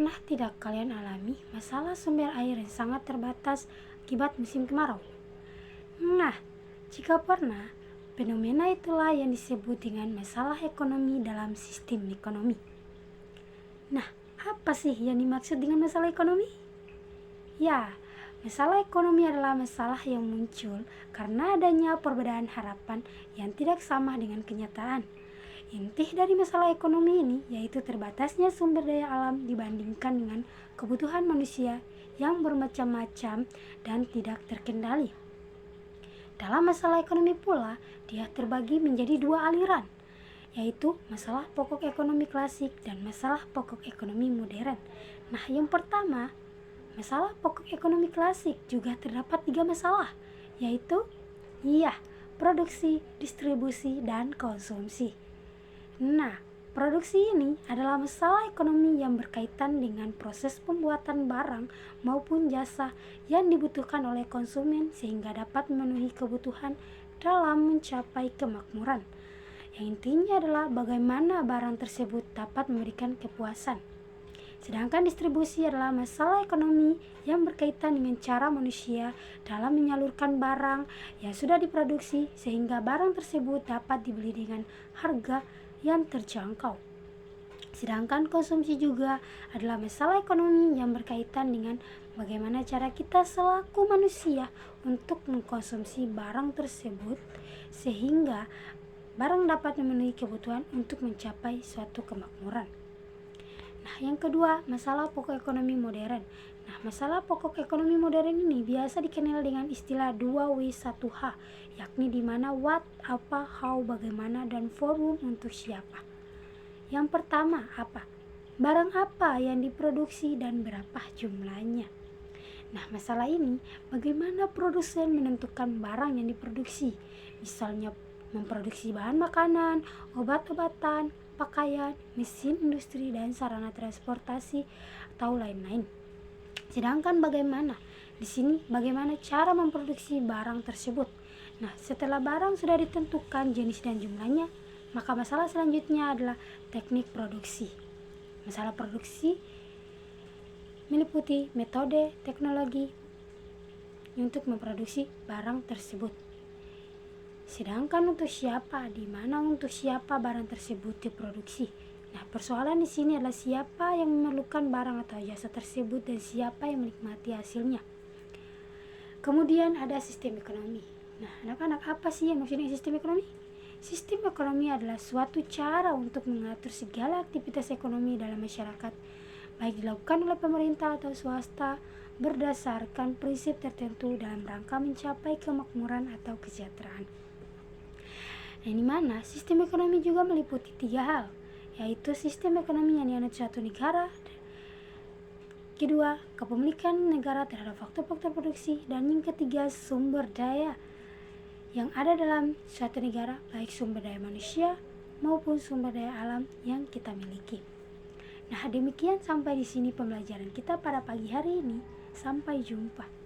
Pernah tidak kalian alami masalah sumber air yang sangat terbatas akibat musim kemarau? Nah, jika pernah, fenomena itulah yang disebut dengan masalah ekonomi dalam sistem ekonomi. Nah, apa sih yang dimaksud dengan masalah ekonomi? Ya, masalah ekonomi adalah masalah yang muncul karena adanya perbedaan harapan yang tidak sama dengan kenyataan. Inti dari masalah ekonomi ini yaitu terbatasnya sumber daya alam dibandingkan dengan kebutuhan manusia yang bermacam-macam dan tidak terkendali. Dalam masalah ekonomi pula, dia terbagi menjadi dua aliran, yaitu masalah pokok ekonomi klasik dan masalah pokok ekonomi modern. Nah, yang pertama, masalah pokok ekonomi klasik juga terdapat 3 masalah, yaitu produksi, distribusi, dan konsumsi. Nah, produksi ini adalah masalah ekonomi yang berkaitan dengan proses pembuatan barang maupun jasa yang dibutuhkan oleh konsumen sehingga dapat memenuhi kebutuhan dalam mencapai kemakmuran. Yang intinya adalah bagaimana barang tersebut dapat memberikan kepuasan. Sedangkan distribusi adalah masalah ekonomi yang berkaitan dengan cara manusia dalam menyalurkan barang yang sudah diproduksi sehingga barang tersebut dapat dibeli dengan harga yang terjangkau. Sedangkan konsumsi juga adalah masalah ekonomi yang berkaitan dengan bagaimana cara kita selaku manusia untuk mengkonsumsi barang tersebut sehingga barang dapat memenuhi kebutuhan untuk mencapai suatu kemakmuran. Nah, yang kedua, masalah pokok ekonomi modern. Nah, masalah pokok ekonomi modern ini biasa dikenal dengan istilah 2W1H, yakni di mana what, apa, how, bagaimana, dan for whom, untuk siapa. Yang pertama, apa? Barang apa yang diproduksi dan berapa jumlahnya. Nah, masalah ini bagaimana produsen menentukan barang yang diproduksi. Misalnya memproduksi bahan makanan, obat-obatan, pakaian, mesin industri, dan sarana transportasi atau lain-lain. Sedangkan bagaimana? Di sini bagaimana cara memproduksi barang tersebut. Nah, setelah barang sudah ditentukan jenis dan jumlahnya, maka masalah selanjutnya adalah teknik produksi. Masalah produksi meliputi metode, teknologi untuk memproduksi barang tersebut. Sedangkan untuk siapa, di mana untuk siapa barang tersebut diproduksi. Nah, persoalan di sini adalah siapa yang memerlukan barang atau jasa tersebut dan siapa yang menikmati hasilnya. Kemudian ada sistem ekonomi. Nah, anak-anak, apa sih yang maksudnya sistem ekonomi? Sistem ekonomi adalah suatu cara untuk mengatur segala aktivitas ekonomi dalam masyarakat, baik dilakukan oleh pemerintah atau swasta, berdasarkan prinsip tertentu dalam rangka mencapai kemakmuran atau kesejahteraan. Yang dimana sistem ekonomi juga meliputi 3 hal, yaitu sistem ekonomi yang dianut suatu negara, kedua, kepemilikan negara terhadap faktor-faktor produksi, dan yang ketiga, sumber daya yang ada dalam suatu negara, baik sumber daya manusia maupun sumber daya alam yang kita miliki. Nah, demikian sampai di sini pembelajaran kita pada pagi hari ini. Sampai jumpa.